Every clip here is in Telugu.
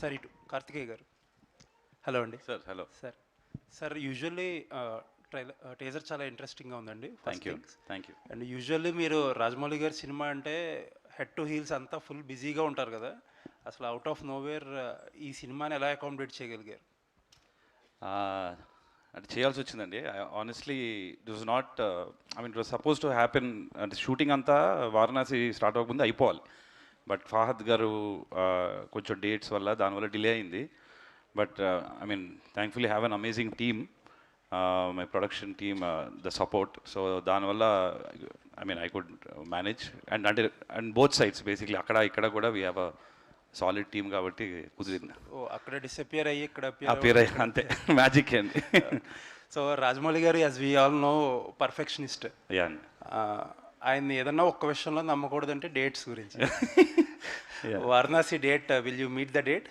సార్ ఇటు కార్తికేయ గారు. హలో అండి. Sir hello sir sir usually teaser చాలా ఇంట్రెస్టింగ్గా ఉందండి. Thank you. అండ్ యూజువల్లీ మీరు రాజమౌళి గారి సినిమా అంటే హెడ్ టు హీల్స్ అంతా ఫుల్ బిజీగా ఉంటారు కదా, అసలు అవుట్ ఆఫ్ నోవేర్ ఈ సినిమాని ఎలా అకామిడేట్ చేయగలిగారు? అంటే చేయాల్సి వచ్చిందండి. Honestly it was not, I mean it was suppose to happen. అంటే షూటింగ్ అంతా వారణాసి స్టార్ట్ అవ్వకముందు అయిపోవాలి, బట్ ఫహద్ గారు కొంచెం డేట్స్ వల్ల దానివల్ల డిలే అయింది. But I mean thankfully have an amazing team, my production team, the support. So దానివల్ల I mean I could manage and both sides basically అక్కడ ఇక్కడ కూడా we have a solid team కాబట్టి కుదిరింది. అక్కడ డిసపియర్ అయ్యి ఇక్కడ అపియర్ అయ్యి అంతే మ్యాజిక్ అండి. సో రాజమౌళి గారు as we all know perfectionist. ఆయన్ని ఏదన్నా ఒక్క విషయంలో నమ్మకూడదంటే డేట్స్ గురించి. Varanasi date, will you meet the date?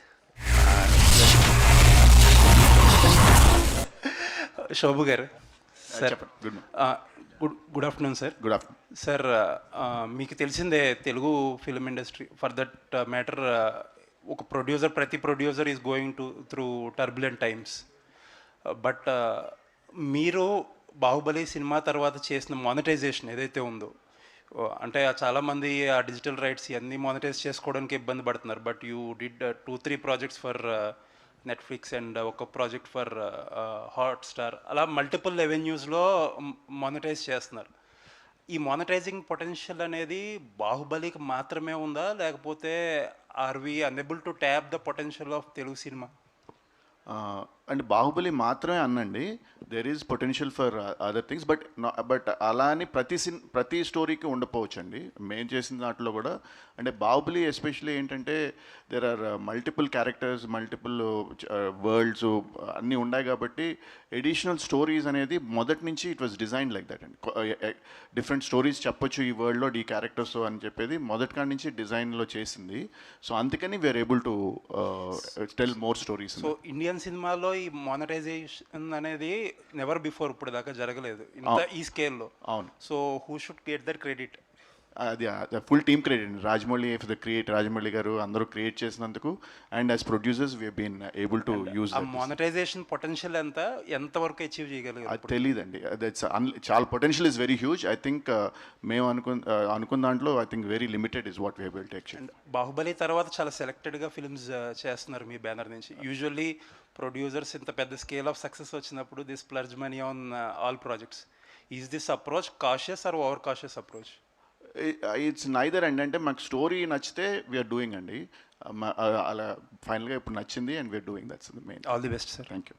Shobu గారు sir, good afternoon sir. Good afternoon sir. మీకు తెలిసిందే Telugu film industry, for that matter ఒక ప్రొడ్యూసర్, ప్రతి producer is going through turbulent times. But మీరు బాహుబలి సినిమా తర్వాత చేసిన మానిటైజేషన్ ఏదైతే ఉందో, అంటే చాలామంది ఆ డిజిటల్ రైట్స్ ఇవన్నీ మానిటైజ్ చేసుకోవడానికి ఇబ్బంది పడుతున్నారు. But you did 2-3 projects for Netflix and ఒక ప్రాజెక్ట్ ఫర్ హాట్స్టార్, అలా మల్టిపుల్ రెవెన్యూస్లో మానిటైజ్ చేస్తున్నారు. ఈ మానిటైజింగ్ పొటెన్షియల్ అనేది బాహుబలికి మాత్రమే ఉందా, లేకపోతే are we unable to tap the potential of Telugu cinema? అంటే బాహుబలి మాత్రమే అన్నండి, there is potential for other things. But అలా అని ప్రతి స్టోరీకి ఉండకపోవచ్చు అండి. మేము చేసిన దాంట్లో కూడా అంటే బాహుబలి ఎస్పెషల్లీ ఏంటంటే there are multiple characters, multiple worlds అన్నీ ఉన్నాయి కాబట్టి ఎడిషనల్ స్టోరీస్ అనేది మొదటి నుంచి it was design like that అండి. డిఫరెంట్ స్టోరీస్ చెప్పొచ్చు ఈ వరల్డ్లో ఈ క్యారెక్టర్స్ అని చెప్పేది మొదటి కాడి నుంచి డిజైన్లో చేసింది. సో అందుకని we're able to tell more stories. So Indian సినిమాలో ఈ మానిటైజేషన్ అనేది నెవర్ బిఫోర్ ఇప్పుడు దాకా జరగలేదు ఇంత ఈ స్కేల్లో. అవును. So who should get that credit? అది ఫుల్ టీమ్ క్రెడిట్ అండి. రాజమౌళి ఫర్ ద రాజమౌళి గారు అందరూ క్రియేట్ చేసినందుకు, and as producers we been able to use. Monetization potential ఎంతవరకు అచీవ్ చేయగలిగారు? అది తెలియదండి. చాలా potential is very huge. I think మేము అనుకున్న దాంట్లో I think very limited is what we able to actually. Baahubali తర్వాత చాలా సెలెక్టెడ్గా ఫిల్మ్స్ చేస్తున్నారు మీ బ్యానర్ నుంచి. యూజువల్లీ ప్రొడ్యూసర్స్ ఇంత పెద్ద స్కేల్ ఆఫ్ సక్సెస్ వచ్చినప్పుడు this splurge money on all projects. Is this approach cautious or over cautious approach? It's neither and. అంటే మాకు స్టోరీ నచ్చితే వీఆర్ డూయింగ్ అండి. అలా ఫైనల్గా ఇప్పుడు నచ్చింది and we're doing. That's the main. All the best sir. Thank you.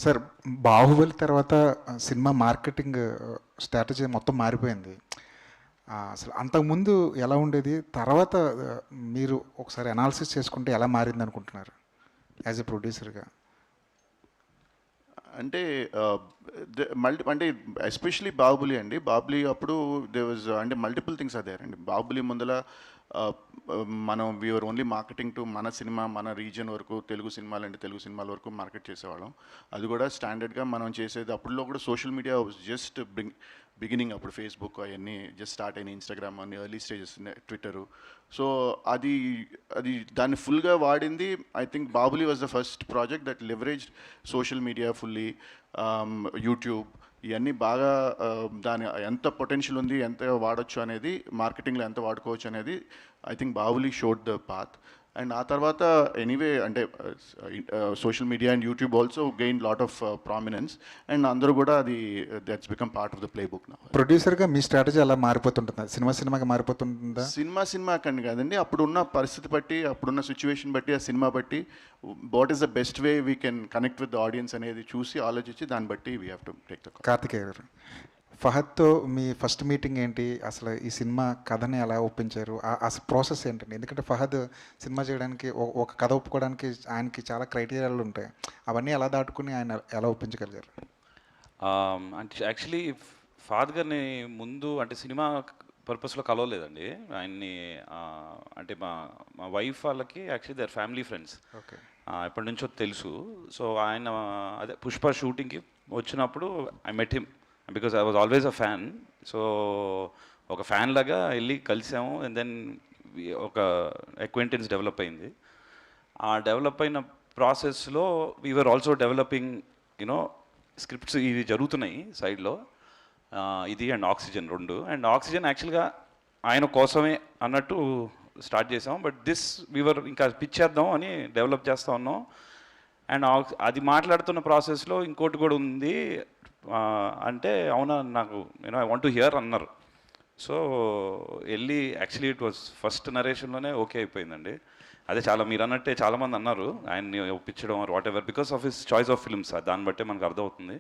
Sir, Baahubali తర్వాత సినిమా మార్కెటింగ్ స్ట్రాటజీ మొత్తం మారిపోయింది. అసలు అంతకుముందు ఎలా ఉండేది, తర్వాత మీరు ఒకసారి అనాలిసిస్ చేసుకుంటే ఎలా మారింది అనుకుంటున్నారు యాజ్ ఎ ప్రొడ్యూసర్గా? అంటే అంటే ఎస్పెషలీ బాహుబలి అండి. బాహుబలి అప్పుడు దే వాజ్ అంటే మల్టిపుల్ థింగ్స్ అదే అండి. బాహుబలి ముందల మనం వీఆర్ ఓన్లీ మార్కెటింగ్ టు మన సినిమా, మన రీజియన్ వరకు, తెలుగు సినిమాలు అంటే తెలుగు సినిమాల వరకు మార్కెట్ చేసేవాళ్ళం. అది కూడా స్టాండర్డ్గా మనం చేసేది. అప్పుడులో కూడా సోషల్ మీడియా జస్ట్ బిగినింగ్. అప్పుడు ఫేస్బుక్ అవన్నీ జస్ట్ స్టార్ట్ అయినాయి, ఇన్స్టాగ్రామ్ అన్ని ఎర్లీ స్టేజెస్, ట్విట్టరు. సో అది దాన్ని ఫుల్గా వాడింది. I think Baahubali was the first project that leverage social media fully, YouTube, ఇవన్నీ బాగా దాని ఎంత పొటెన్షియల్ ఉంది, ఎంత వాడచ్చు అనేది, మార్కెటింగ్లో ఎంత వాడుకోవచ్చు అనేది I think Baahubali showed the path. And ఆ తర్వాత ఎనీవే అంటే social media and YouTube also gain lot of prominence, and అందరూ కూడా అది that's become part of the play book నా. ప్రొడ్యూసర్గా మీ స్ట్రాటజీ అలా మారిపోతుంటుందా, సినిమాకి మారిపోతుంటుందా? సినిమా కండి కాదండి, అప్పుడున్న పరిస్థితి బట్టి, అప్పుడున్న సిచ్యువేషన్ బట్టి, ఆ సినిమా బట్టి what is the best way we can connect with the audience అనేది చూసి ఆలోచించి దాన్ని బట్టి we have to take the call. Karthikeya garu, ఫహద్తో మీ ఫస్ట్ మీటింగ్ ఏంటి? అసలు ఈ సినిమా కథని ఎలా ఒప్పించారు? అసలు ప్రాసెస్ ఏంటండి? ఎందుకంటే ఫహద్ సినిమా చేయడానికి, ఒక కథ ఒప్పుకోవడానికి ఆయనకి చాలా క్రైటీరియాలు ఉంటాయి. అవన్నీ ఎలా దాటుకుని ఆయన ఎలా ఒప్పించగలిగారు? అంటే యాక్చువల్లీ ఫహద్ గారిని ముందు అంటే సినిమా పర్పస్లో కలవలేదండి ఆయన్ని. అంటే మా మా వైఫ్ వాళ్ళకి actually their family friends, okay. ఎప్పటి నుంచో తెలుసు. సో ఆయన అదే పుష్ప షూటింగ్కి వచ్చినప్పుడు I met him because I was always a fan. So ఒక ఫ్యాన్ లాగా వెళ్ళి కలిసాము. అండ్ దెన్ ఒక అక్వైంటెన్స్ డెవలప్ అయింది. ఆ డెవలప్ అయిన ప్రాసెస్లో we're also developing you know scripts ఇవి జరుగుతున్నాయి సైడ్లో, ఇది అండ్ ఆక్సిజన్ 2. అండ్ ఆక్సిజన్ యాక్చువల్గా ఆయన కోసమే అన్నట్టు స్టార్ట్ చేసాం. బట్ దిస్ వీవర్ ఇంకా పిచ్ చేద్దాం అని డెవలప్ చేస్తూ ఉన్నాం. అండ్ అది మాట్లాడుతున్న ప్రాసెస్లో ఇంకోటి కూడా ఉంది. అంటే అవునా నాకు ఐ వాంట్ టు హియర్ అన్నారు. సో వెళ్ళి యాక్చువల్లీ ఇట్ వాజ్ ఫస్ట్ నరేషన్లోనే ఓకే అయిపోయిందండి. అదే చాలా మీరు అన్నట్టే చాలామంది అన్నారు ఆయన్ని ఒప్పించడం or whatever because of his choice of films, దాన్ని బట్టే మనకు అర్థమవుతుంది.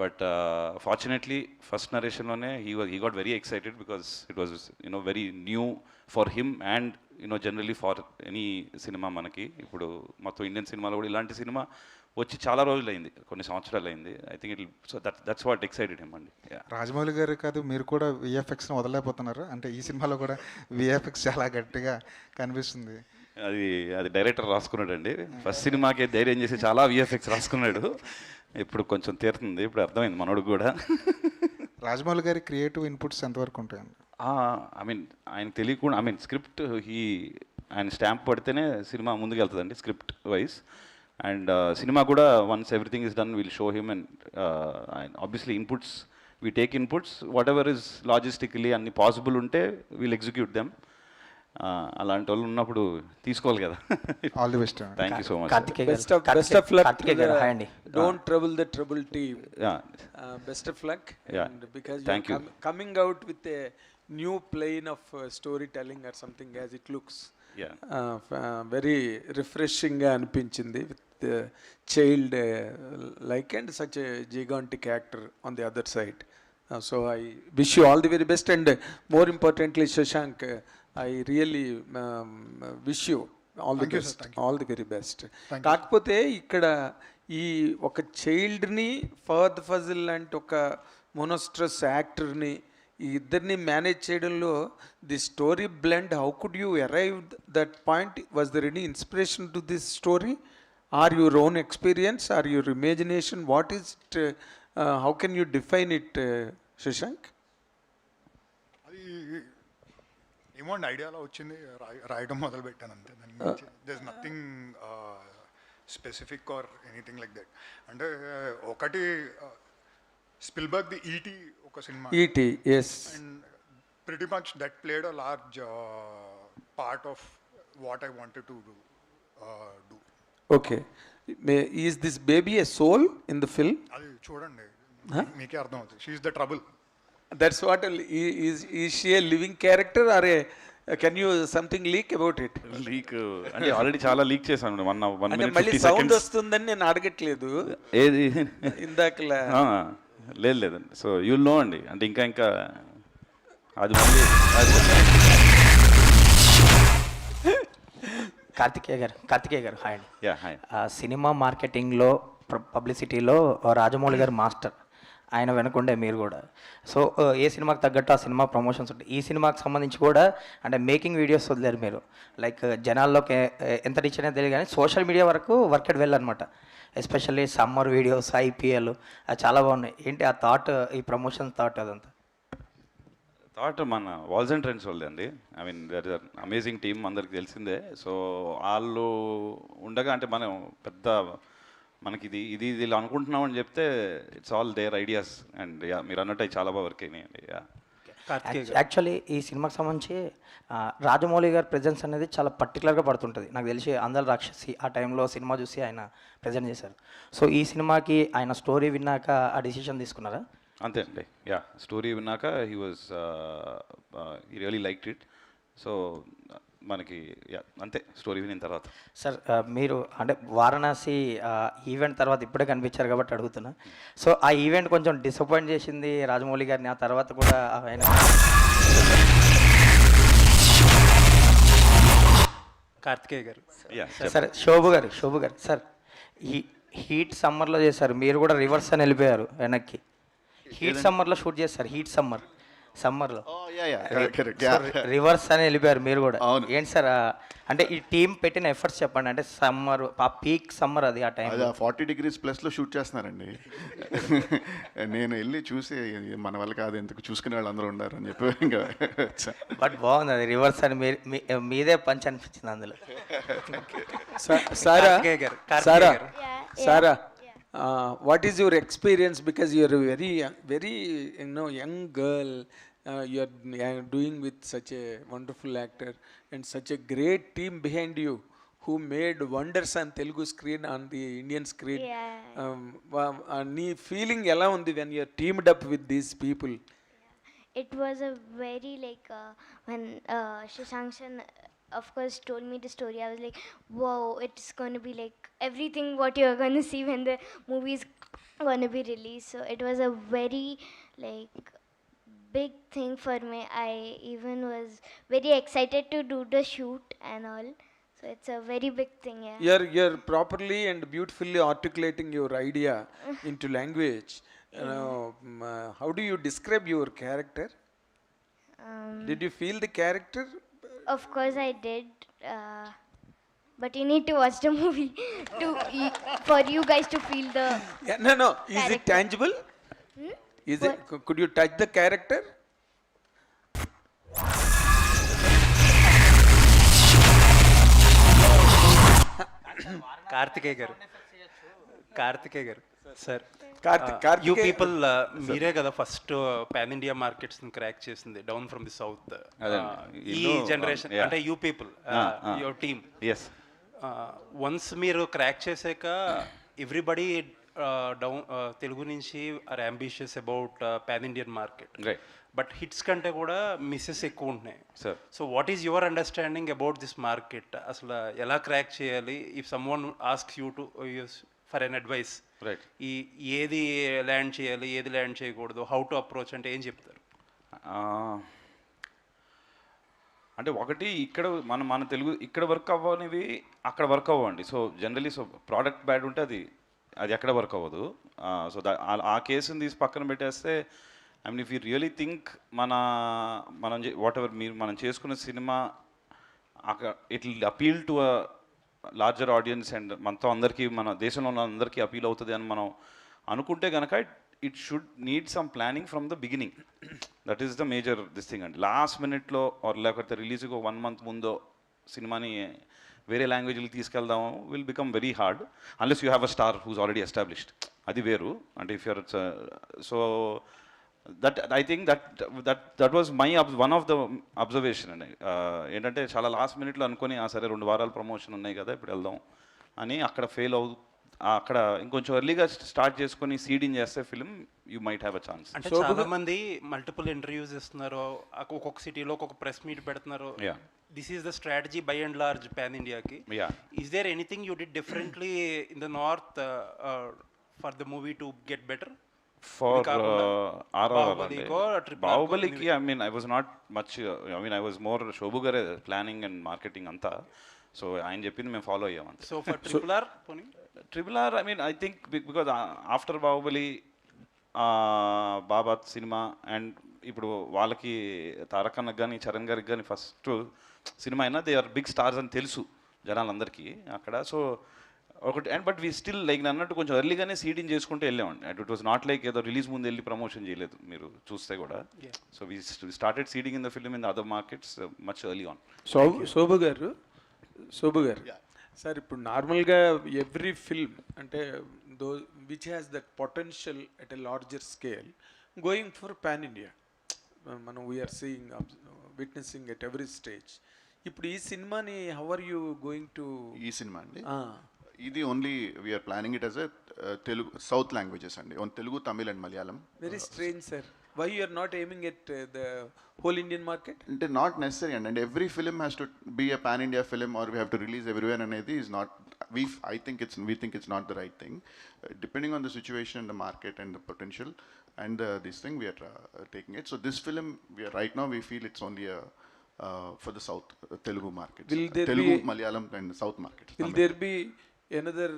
బట్ ఫార్చునేట్లీ ఫస్ట్ నరేషన్లోనే he got very excited because it was very new for him and generally for any cinema. మనకి ఇప్పుడు మొత్తం ఇండియన్ సినిమాలో కూడా ఇలాంటి సినిమా వచ్చి చాలా రోజులు అయింది, కొన్ని సంవత్సరాలు అయింది. I think it so that's what excited him అండి. రాజమౌళి గారు కాదు, మీరు కూడా విఎఫ్ఎక్స్ని వదలలేకపోతున్నారు. అంటే ఈ సినిమాలో కూడా విఎఫ్ఎక్స్ చాలా గట్టిగా కనిపిస్తుంది. అది డైరెక్టర్ రాసుకున్నాడు అండి. ఫస్ట్ సినిమాకే ధైర్యం చేసి చాలా విఎఫ్ఎక్స్ రాసుకున్నాడు. ఇప్పుడు కొంచెం తీరుతుంది, ఇప్పుడు అర్థమైంది మనోడు కూడా. రాజమౌళి గారి క్రియేటివ్ ఇన్పుట్స్ ఎంతవరకు ఉంటాయండి? ఐ మీన్ ఆయన తెలియకుండా స్క్రిప్ట్ ఆయన స్టాంప్ పడితేనే సినిమా ముందుకు వెళ్తుందండి స్క్రిప్ట్ వైజ్. అండ్ సినిమా కూడా once everything is done will show him. And obviously inputs we take inputs whatever is logistically అన్ని పాసిబుల్ ఉంటే విల్ ఎగ్జిక్యూట్ దెమ్. అలాంటి వాళ్ళు ఉన్నప్పుడు తీసుకోవాలి కదా. All the best. Thank you so much. Best of luck. Don't trouble the trouble team. Best of luck. And because Thank you're coming out with a new plane of storytelling or something as it looks. Very refreshing గా అనిపించింది with child like and such a gigantic actor on the other side. So I wish you all the very best, and more importantly Shashank, I really wish you all the best, all the very best. కాకపోతే ఇక్కడ ఈ ఒక చైల్డ్ని ఫహద్ ఫజిల్ లాంటి ఒక మోనోస్ట్రస్ యాక్టర్ని ఈ ఇద్దరిని మేనేజ్ చేయడంలో the story blend, how could you arrive that point? Was there any inspiration to this story or your own experience or your imagination? What is it? How can you define it Shashank? అది ఏమో అండి, ఐడియాలో వచ్చింది, రాయడం మొదలు పెట్టాను అంతే. There is nothing specific or anything like that. అంటే ఒకటి స్పిల్బర్గ్ ది ఈటీ ఒక cinema, ET, yes, and pretty much that played a large part of what I wanted to do. Okay, is this baby a soul in the film? అది చూడండి మీకే అర్థం అవుతుంది. She is the trouble. That's what is she a living character or a can you something leak about it? Leak అంటే ఆల్రెడీ చాలా లీక్ చేశాను. 1 అంటే minute మళ్ళీ 50 సౌండ్ seconds. వస్తుందని నేను అడగట్లేదు, ఏది ఇందాకలా. లేదండి. సో యూల్ నో అండి. అంటే ఇంకా అది మళ్ళీ కార్తికేయ గారు హాయ్ అండి. హాయ్. సినిమా మార్కెటింగ్లో పబ్లిసిటీలో రాజమౌళి గారు మాస్టర్, ఆయన వెనకుండే మీరు కూడా. సో ఏ సినిమాకి తగ్గట్టు ఆ సినిమా ప్రమోషన్స్ ఉంటాయి. ఈ సినిమాకి సంబంధించి కూడా అంటే మేకింగ్ వీడియోస్ వదిలేరు మీరు, లైక్ జనాల్లోకి ఎంత రీచ్ అనేది తెలియదు కానీ సోషల్ మీడియా వరకు వర్కెట్ వెళ్ళనమాట. ఎస్పెషల్లీ సమ్మర్ వీడియోస్, ఐపీఎల్ అది చాలా బాగున్నాయి. ఏంటి ఆ థాట్, ఈ ప్రమోషన్ థాట్ అదంతా? థాట్ మన వాల్స్ అండ్ ట్రెండ్స్ వాళ్ళే అండి. I mean that is amazing team, అందరికి తెలిసిందే. సో వాళ్ళు ఉండగా అంటే మనం పెద్ద మనకి ఇది ఇలా అనుకుంటున్నాం అని చెప్తే it's all their ideas. And మీరు అన్నట్టు చాలా బాగా వర్క్ అయినాయండి. యాక్చువల్లీ ఈ సినిమాకి సంబంధించి రాజమౌళి గారి ప్రెజెన్స్ అనేది చాలా పర్టికులర్గా పడుతుంటుంది. నాకు తెలిసి అందరు రాక్షసి ఆ టైంలో సినిమా చూసి ఆయన ప్రజెంట్ చేశారు. సో ఈ సినిమాకి ఆయన స్టోరీ విన్నాక ఆ డిసిషన్ తీసుకున్నారా? అంతే అండి. స్టోరీ విన్నాక he really liked it. So మనకి అంతే స్టోరీ వినిన తర్వాత. సార్ మీరు అంటే వారణాసి ఈవెంట్ తర్వాత ఇప్పుడే కనిపించారు కాబట్టి అడుగుతున్నా. సో ఆ ఈవెంట్ కొంచెం డిసప్పాయింట్ చేసింది రాజమౌళి గారిని, ఆ తర్వాత కూడా ఆయన కార్తికేయ గారు. సార్ శోభు గారు సార్ హీట్ సమ్మర్లో చేశారు, మీరు కూడా రివర్స్ అని వెళ్ళిపోయారు వెనక్కి. హీట్ సమ్మర్లో షూట్ చేస్తారు, హీట్ సమ్మర్ సమ్మర్లో కరెక్ట్ రివర్స్ అని వెళ్ళిపోయారు మీరు కూడా. అవును. ఏంటి సార్ అంటే ఈ టీం పెట్టిన ఎఫర్ట్స్ చెప్పండి. అంటే సమ్మర్ ఆ పీక్ సమ్మర్ అది ఆ టైం అది 40 degrees ప్లస్లో షూట్ చేస్తున్నారండి. నేను వెళ్ళి చూసి మన వల్ల కాదు, ఎందుకు చూసుకునే వాళ్ళు అందరూ ఉన్నారు అని చెప్పి ఇంకా బట్ బాగుంది అది రివర్స్ అని మీదే పంచ్ అనిపించింది అందులో. Sarah, Karthikeya garu. Sarah, Yeah. Sarah, what is your experience? Because you are a very young girl. You are doing with such a wonderful actor and such a great team behind you who made wonders on Telugu screen, on the Indian screen. Yeah. Nee feeling ela undi when you are teamed up with these people? It was a very when Shashank Sir, of course, told me the story, I was like, wow, it's going to be like everything what you're going to see when the movie is going to be released. So it was a very big thing for me. I even was very excited to do the shoot and all. So it's a very big thing, yeah. You're properly and beautifully articulating your idea into language. How do you describe your character? Did you feel the character? Of course I did, but you need to watch the movie for you guys to feel the. Yeah, no. Is it Character. tangible? Is it? Could you touch the character? Karthikeya గారు సార్, Karthikeya. యూ పీపుల్ మీరే కదా first pan India markets crack చేసింది డౌన్ ఫ్రమ్ ది సౌత్. ఈ జనరేషన్ అంటే you people your team. Yes. Once మీరు క్రాక్ చేసాక ఎవ్రీబడి డౌన్ తెలుగు నుంచి are ambitious about pan Indian market. Right. But hits కంటే కూడా మిస్సెస్ ఎక్కువ ఉంటున్నాయి. Sir. So what is your understanding about this market? అసలు ఎలా క్రాక్ చేయాలి? If someone asks you to for an advice, Right. ఏది ల్యాండ్ చేయాలి, ఏది ల్యాండ్ చేయకూడదు, హౌ టు అప్రోచ్ అంటే ఏం చెప్తారు? అంటే ఒకటి ఇక్కడ మన తెలుగు ఇక్కడ వర్క్ అవ్వనివి అక్కడ వర్క్ అవ్వండి. సో జనరలీ ప్రోడక్ట్ బ్యాడ్ ఉంటే అది ఎక్కడ వర్క్ అవ్వదు. సో ఆ కేసుని తీసి పక్కన పెట్టేస్తే, I mean if you really think మనం వాట్ ఎవర్ మనం చేసుకున్న సినిమా అక్కడ it will appeal to a larger audience and మనతో అందరికీ, మన దేశంలో ఉన్న అందరికీ అపీల్ అవుతుంది అని మనం అనుకుంటే కనుక it should need some planning from the beginning. That is the major this thing అండి. లాస్ట్ మినిట్లో లేకపోతే రిలీజ్కి 1 month ముందో సినిమాని వేరే లాంగ్వేజ్కి తీసుకెళ్దాము will become very hard unless you have a star who's already established. అది వేరు. అంటే if your so that I think that was my one of the observation అండి. ఏంటంటే చాలా లాస్ట్ మినిట్లో అనుకొని సరే 2 వారాలు ప్రమోషన్ ఉన్నాయి కదా ఇప్పుడు వెళ్దాం అని అక్కడ ఫెయిల్ అక్కడ ఇంకొంచెం ఎర్లీగా స్టార్ట్ చేసుకొని సీడింగ్ చేస్తే film you might have a chance. అంటే చాలా మంది మల్టిపుల్ ఇంటర్వ్యూస్ ఇస్తున్నారు, ఒక్కొక్క సిటీలో ఒక్కొక్క ప్రెస్ మీట్ పెడుతున్నారు. This is the strategy by and large pan ఇండియాకి. Is there anything you did differently in the north for the movie to get better? For బాహుబలికి I mean I was not much, I mean I was more Shobhu Gare planning and marketing anta. So ఆయన చెప్పింది మేము ఫాలో అయ్యాం అంతే. So for triple R I mean I think because after Baahubali Baba cinema and ఇప్పుడు వాళ్ళకి తారక్ అన్నకు కానీ చరణ్ గారికి కానీ ఫస్ట్ సినిమా అయినా దే ఆర్ బిగ్ స్టార్స్ అని తెలుసు జనాలందరికీ అక్కడ. సో ఒకటి and but we still like అన్నట్టు కొంచెం ఎర్లీగానే సీడింగ్ చేసుకుంటూ వెళ్ళామండి. And it was not like ఏదో రిలీజ్ ముందు వెళ్ళి ప్రమోషన్ చేయలేదు మీరు చూస్తే కూడా. So we started seeding in the film in the other markets much early on. Shobu గారు సార్, ఇప్పుడు నార్మల్గా ఎవ్రీ ఫిల్మ్ అంటే which has that potential at a larger scale going for pan India, మనం we are seeing witnessing at every stage. ఇప్పుడు ఈ సినిమాని how are you going to? ఈ సినిమా అండి ఇది only we are planning it as a Telugu south languages అండి, own Telugu, Tamil and Malayalam. Very strange sir, why you are not aiming at the whole Indian market? అంటే not necessary and every film has to be a pan India film or we have to release everywhere అనేది is not we think it's not the right thing. Depending on the situation in the market and the potential and this thing we are taking it. So this film right now we feel it's only for the south Telugu market, Telugu, Malayalam and south market. Will there be another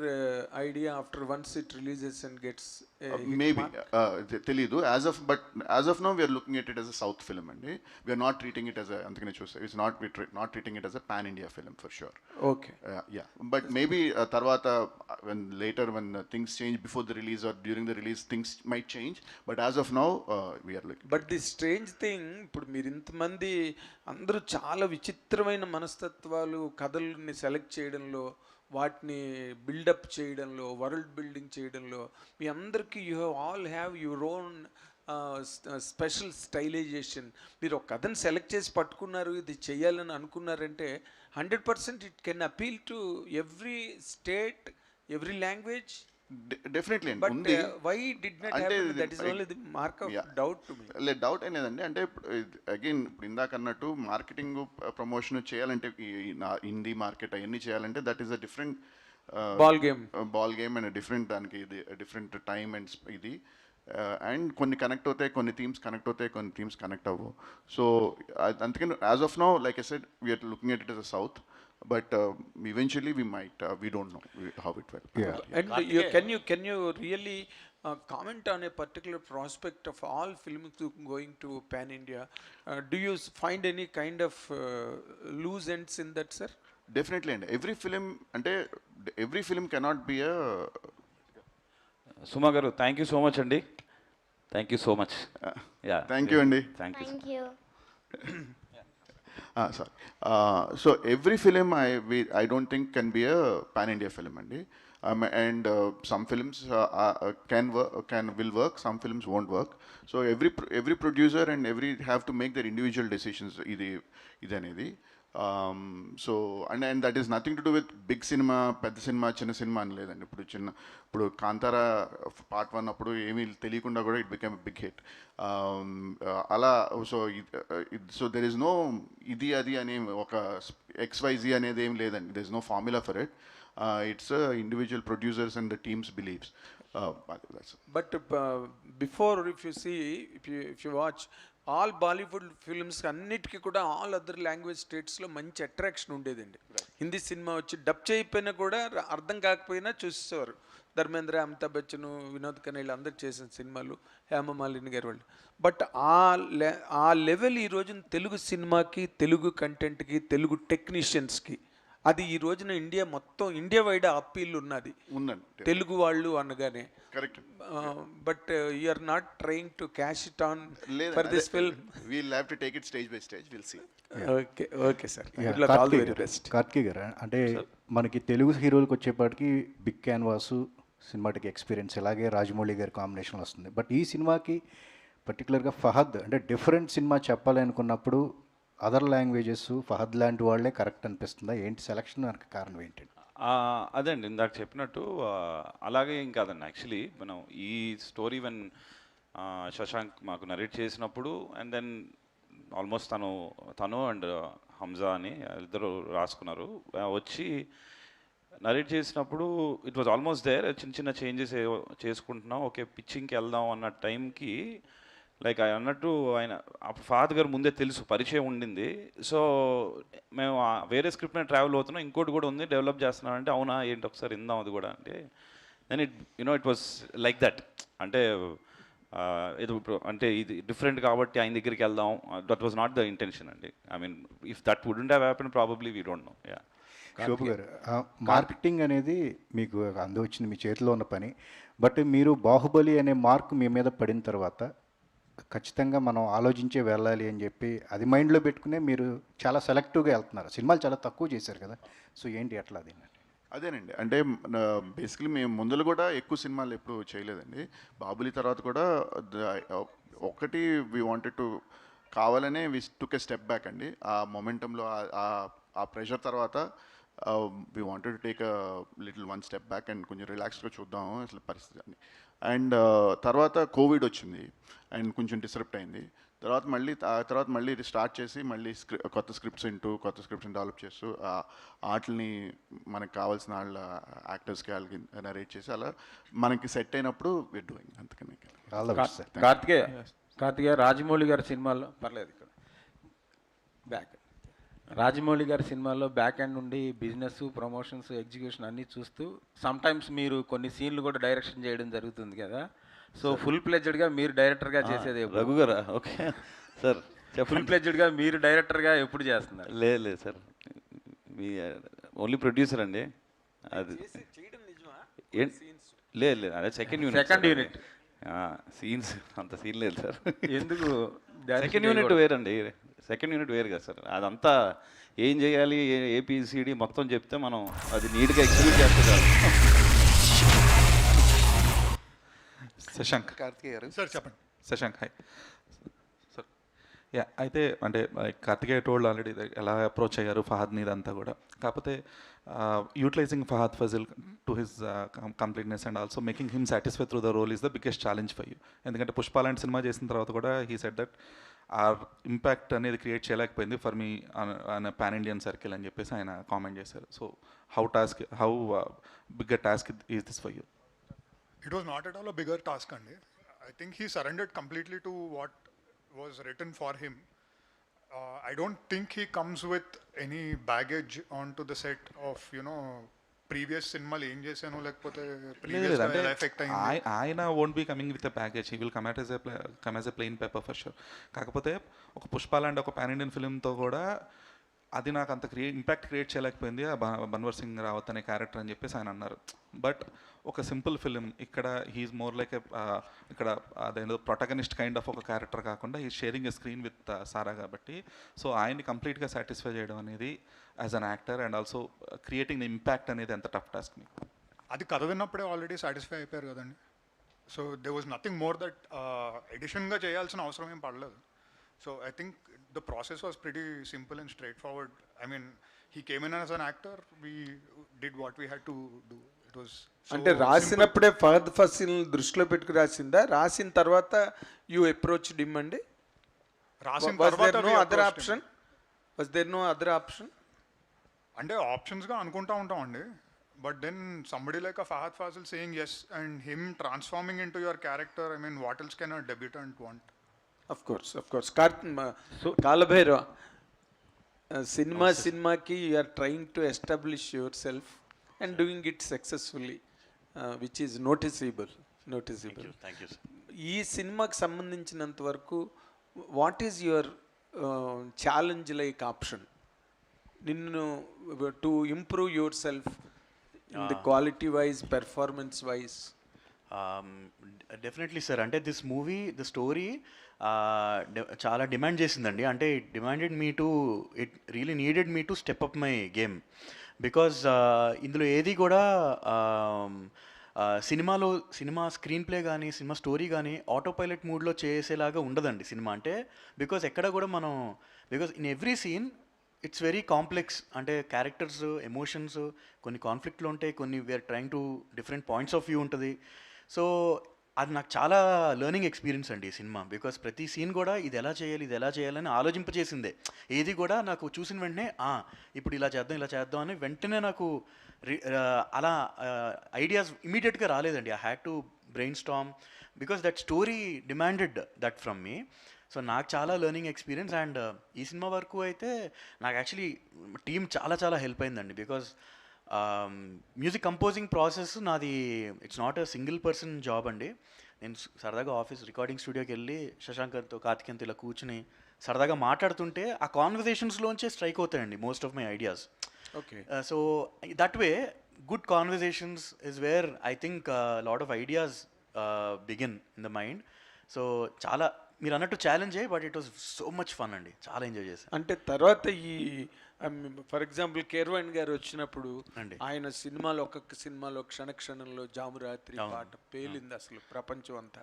idea after once it releases and gets maybe తెలీదు as of now we are looking at it as a south film అండి. We are not treating it as అందుకనే చూస్తే it's not treating it as a pan India film for sure. Okay. Yeah but maybe తర్వాత when things change before the release or during the release things might change, but as of now we are looking. But the strange thing, ఇప్పుడు మీరు ఇంతమంది అందరూ చాలా విచిత్రమైన మనస్తత్వాలు కథల్ని సెలెక్ట్ చేయడంలో, వాటిని బిల్డప్ చేయడంలో, వరల్డ్ బిల్డింగ్ చేయడంలో మీ అందరికీ all have your own special stylization. మీరు ఒక కథను సెలెక్ట్ చేసి పట్టుకున్నారు, ఇది చెయ్యాలని అనుకున్నారంటే 100% it can appeal to every state, every language. Definitely అండి బట్ ఉంది. వై డిడ్ నాట్ అంటే happen? That is only the mark of doubt to me. లేదు డౌట్ అనేదండి, అంటే అగైన్ ఇప్పుడు ఇందాక అన్నట్టు మార్కెటింగ్ ప్రమోషన్ చేయాలంటే హిందీ మార్కెట్ అవన్నీ చేయాలంటే that is a different ball game and different దానికి ఇది డిఫరెంట్ టైమ్ అండ్ ఇది అండ్ కొన్ని కనెక్ట్ అవుతాయి, కొన్ని థీమ్స్ కనెక్ట్ అవుతాయి, కొన్ని థీమ్స్ కనెక్ట్ అవ్వవు. సో అందుకని as of now like I said we're looking at it as a south, but eventually we don't know how it will. And can you really comment on a particular prospect of all films going to pan India? Do you find any kind of loose ends in that, sir? Definitely, and every film cannot be a సుమా గారు థ్యాంక్ యూ సో మచ్ అండి. Thank you so much. Yeah thank you అండి. Thank you. Thank you. Sorry. So every film I don't think can be a pan-India film, Andy. And some films will work, some films won't work. So every producer and have to make their individual decisions. Idi anedi. So and that is nothing to do with big cinema, పెద్ద సినిమా, చిన్న సినిమా అని లేదండి. ఇప్పుడు కాంతారా పార్ట్ 1 అప్పుడు ఏమీ తెలియకుండా కూడా ఇట్ బికమ్ బిగ్ హిట్. అలా సో దెర్ ఇస్ నో ఇది అది అని ఒక XYZ అనేది ఏం లేదండి. There is no formula for it. It's individual producers and the team's beliefs. But before, if you watch all Bollywood films అన్నిటికీ కూడా ఆల్ అదర్ లాంగ్వేజ్ స్టేట్స్లో మంచి అట్రాక్షన్ ఉండేదండి. హిందీ సినిమా వచ్చి డబ్ చేయకపోయినా కూడా అర్థం కాకపోయినా చూసేవారు. ధర్మేంద్ర, అమితాబ్ బచ్చన్, వినోద్ ఖన్నా వీళ్ళందరూ చేసిన సినిమాలు, హేమమాలిని గారి వాళ్ళు. బట్ ఆ లెవెల్ ఈ రోజున తెలుగు సినిమాకి, తెలుగు కంటెంట్కి, తెలుగు టెక్నీషియన్స్కి అది ఈ రోజున ఇండియా వైడ్ అప్పీల్ ఉన్నది తెలుగు వాళ్ళు అనగానే. Correct. But you are not trying to cash it on for this film. We'll have to take it stage by stage. Will see. Okay sir. All the very best. Karthikeya garu, అంటే మనకి తెలుగు హీరోలకు వచ్చేపాటికి బిగ్ క్యాన్వాసు, సినిమాటిక్ ఎక్స్పీరియన్స్, ఇలాగే రాజమౌళి గారి కాంబినేషన్లో వస్తుంది. బట్ ఈ సినిమాకి పర్టికులర్గా ఫహద్ అంటే డిఫరెంట్ సినిమా చెప్పాలి అనుకున్నప్పుడు అదర్ లాంగ్వేజెస్ ఫహద్ లాంటి వాళ్ళే కరెక్ట్ అనిపిస్తుందా? ఏంటి సెలక్షన్ కారణం ఏంటండి? అదే అండి ఇందాక చెప్పినట్టు అలాగే ఏం కాదండి. యాక్చువల్లీ మనం ఈ స్టోరీ వెన్ శశాంక్ మాకు నరేట్ చేసినప్పుడు అండ్ దెన్ ఆల్మోస్ట్ తను అండ్ హంజా అని ఇద్దరు రాసుకున్నారు. వచ్చి నరేట్ చేసినప్పుడు ఇట్ వాజ్ ఆల్మోస్ట్ దేర్. చిన్న చిన్న చేంజెస్ చేసుకుంటున్నాం, ఓకే పిచ్చింగ్కి వెళ్దాం అన్న టైంకి లైక్ అన్నట్టు ఆయన ఫహద్ గారు ముందే తెలుసు, పరిచయం ఉండింది. సో మేము వేరే స్క్రిప్ట్ని ట్రావెల్ అవుతున్నాం, ఇంకోటి కూడా ఉంది డెవలప్ చేస్తున్నాం అంటే అవునా ఏంటి ఒకసారి ఇందాం అది కూడా అంటే then it was like that. అంటే ఇది అంటే ఇది డిఫరెంట్ కాబట్టి ఆయన దగ్గరికి వెళ్దాం, that was not the intention అండి. I mean if that wouldn't have happen probably we don't know. Yeah Shobha గారు, మార్కెటింగ్ అనేది మీకు వచ్చింది, మీ చేతిలో ఉన్న పని. బట్ మీరు బాహుబలి అనే మార్క్ మీ మీద పడిన తర్వాత ఖచ్చితంగా మనం ఆలోచించే వెళ్ళాలి అని చెప్పి అది మైండ్లో పెట్టుకునే మీరు చాలా సెలెక్టివ్గా వెళ్తున్నారు. సినిమాలు చాలా తక్కువ చేశారు కదా, సో ఏంటి అట్లా అది? అదేనండి, అంటే బేసికలీ మేము ముందులో కూడా ఎక్కువ సినిమాలు ఎప్పుడు చేయలేదండి. బాహుబలి తర్వాత కూడా ఒకటి వీ వాంటెడ్ టు కావాలనే వి టుక్ ఏ స్టెప్ బ్యాక్ అండి. ఆ మొమెంటంలో ఆ ప్రెషర్ తర్వాత we wanted to take a little one step back and కొంచెం రిలాక్స్గా చూద్దాం అసలు పరిస్థితి అని. అండ్ తర్వాత కోవిడ్ వచ్చింది అండ్ కొంచెం డిస్టర్బ్ అయింది. తర్వాత మళ్ళీ స్టార్ట్ చేసి మళ్ళీ కొత్త స్క్రిప్ట్స్ డెవలప్ చేస్తూ ఆటల్ని మనకు కావాల్సిన వాళ్ళ యాక్టర్స్కి వాళ్ళకి నరేట్ చేసి అలా మనకి సెట్ అయినప్పుడు వీర్ డూయింగ్. అందుకని కార్తికేయ రాజమౌళి గారి సినిమాల్లో పర్లేదు ఇక్కడ బ్యాక్ రాజమౌళి గారి సినిమాల్లో బ్యాక్ ఎండ్ నుండి బిజినెస్, ప్రమోషన్స్, ఎగ్జిక్యూషన్ అన్నీ చూస్తూ సమ్టైమ్స్ మీరు కొన్ని సీన్లు కూడా డైరెక్షన్ చేయడం జరుగుతుంది కదా. సో ఫుల్ ప్లెడ్జ్డ్గా మీరు డైరెక్టర్గా చేసేది రఘు గారా? ఓకే సార్ ఫుల్ చెప్పండి. ప్లెడ్జ్డ్గా మీరు డైరెక్టర్గా ఎప్పుడు చేస్తున్నారు? లేదు సార్, మీ ఓన్లీ ప్రొడ్యూసర్ అండి అది. లేదు అదే సెకండ్ యూనిట్. సీన్స్ అంత సీన్ లేదు సార్. ఎందుకు సెకండ్ యూనిట్ వేరండి, సెకండ్ యూనిట్ వేరు కదా సార్. అదంతా ఏం చేయాలి, ఏపీసీడీ మొత్తం చెప్తే మనం అది నీట్గా ఎగ్జిక్యూట్ చేస్తారు. శశాంక్ కార్తికేయ గారు. సార్ చెప్పండి. Shashank hi sir. యా అయితే అంటే కార్తికేయ టోల్డ్ ఆల్రెడీ ఎలా అప్రోచ్ అయ్యారు ఫహద్ని ఇదంతా కూడా. కాకపోతే utilising Fahadh Faasil to his completeness and also making him satisfy through the role is the biggest challenge for you. ఎందుకంటే పుష్ప లాంటి సినిమా చేసిన తర్వాత కూడా హీ సెడ్ దట్ ఆ ఇంపాక్ట్ అనేది క్రియేట్ చేయలేకపోయింది for me on pan Indian circle అని చెప్పేసి ఆయన కామెంట్ చేశారు. So how big a task is this for you? It was not at all a bigger task, Andy. I think he surrendered completely to what was written for him. I don't think he comes with any baggage onto the set of, previous సినిమాలు ఏం చేశాను లేకపోతే ప్రీవియస్ ఎలా ఎఫెక్ట్ అయింది. ఆయన won't be coming with a package, he will come as a plain paper for sure. కాకపోతే ఒక పుష్ప లాంటి ఒక పాన్ ఇండియన్ ఫిలింతో కూడా అది నాకు అంత ఇంపాక్ట్ క్రియేట్ చేయలేకపోయింది ఆ బన్వర్ సింగ్ రావత్ అనే క్యారెక్టర్ అని చెప్పేసి ఆయన అన్నారు. బట్ ఒక సింపుల్ ఫిలిం ఇక్కడ హీఈస్ మోర్ లైక్ ఇక్కడ అదేంటో ప్రొటగనిస్ట్ కైండ్ ఆఫ్ ఒక క్యారెక్టర్ కాకుండా he sharing a screen with Sara కాబట్టి సో ఆయన్ని కంప్లీట్గా సాటిస్ఫై చేయడం అనేది as an actor and also creating the impact అనేది ఎంత టఫ్ టాస్క్ మీకు? అది కథ విన్నప్పుడే ఆల్రెడీ సాటిస్ఫై అయిపోయారు కదండి. So they was nothing more that ఎడిషన్గా చేయాల్సిన అవసరం ఏం పడలేదు. So I think the process was pretty simple and straightforward. I mean, he came in as an actor, we did what we had to do. It was so అంటే రాసినప్పుడే ఫహద్ ఫసిల్ దృష్టిలో పెట్టుకు రాసిందా, రాసిన తర్వాత యూ అప్రోచ్డ్ హిమ్ అండి? రాసిన Was తర్వాత there no other option? Was there no other option? అంటే ఆప్షన్స్గా అనుకుంటా ఉంటామండి. But then somebody like a Fahadh Faasil saying yes and him transforming into your character, I mean, what else can a debutant want? Of course. Kalabhairava సినిమాకి you are trying to establish yourself and doing it successfully, which is noticeable. Thank you sir. ఈ సినిమాకి సంబంధించినంత వరకు what is your challenge like option నిన్ను to improve yourself in the quality wise, performance wise? Definitely sir. అంటే దిస్ మూవీ ద స్టోరీ చాలా డిమాండ్ చేసిందండి. అంటే it really needed me to step up my game because ఇందులో ఏది కూడా సినిమా స్క్రీన్ ప్లే కానీ సినిమా స్టోరీ కానీ ఆటో పైలట్ మూడ్లో చేసేలాగా ఉండదండి సినిమా. అంటే because in every scene it's very complex. అంటే క్యారెక్టర్స్, ఎమోషన్స్, కొన్ని కాన్ఫ్లిక్ట్లు ఉంటాయి, కొన్ని we're trying to different points of view ఉంటుంది. సో అది నాకు చాలా లెర్నింగ్ ఎక్స్పీరియన్స్ అండి ఈ సినిమా. బికాస్ ప్రతి సీన్ కూడా ఇది ఎలా చేయాలని ఆలోచింపచేసిందే. ఏది కూడా నాకు చూసిన వెంటనే ఇప్పుడు ఇలా చేద్దాం అని వెంటనే నాకు అలా ఐడియాస్ ఇమీడియట్గా రాలేదండి. I had to brain Storm because that story demanded that from me. So నాకు చాలా లెర్నింగ్ ఎక్స్పీరియన్స్. అండ్ ఈ సినిమా వరకు అయితే నాకు యాక్చువల్లీ టీం చాలా హెల్ప్ అయిందండి. బికాజ్ మ్యూజిక్ కంపోజింగ్ ప్రాసెస్ నాది it's not a single person job అండి. నేను సరదాగా రికార్డింగ్ స్టూడియోకి వెళ్ళి శశాంక్తో కార్తికేయన్తో ఇలా కూర్చుని సరదాగా మాట్లాడుతుంటే ఆ కాన్వర్జేషన్స్లోంచే స్ట్రైక్ అవుతాయండి most of my ideas. Okay. So that way good conversations is where I think lot of ideas begin in the mind. So చాలా మీరు అన్నట్టు challenge but it was so much fun అండి, చాలా ఎంజాయ్ చేశాను. అంటే తర్వాత ఈ ఫర్ ఎగ్జాంపుల్ కీరవాణి గారు వచ్చినప్పుడు ఆయన సినిమాలో ఒక్కొక్క సినిమాలో క్షణంలో జామురాత్రి పాట పేలింది అసలు ప్రపంచం అంతా.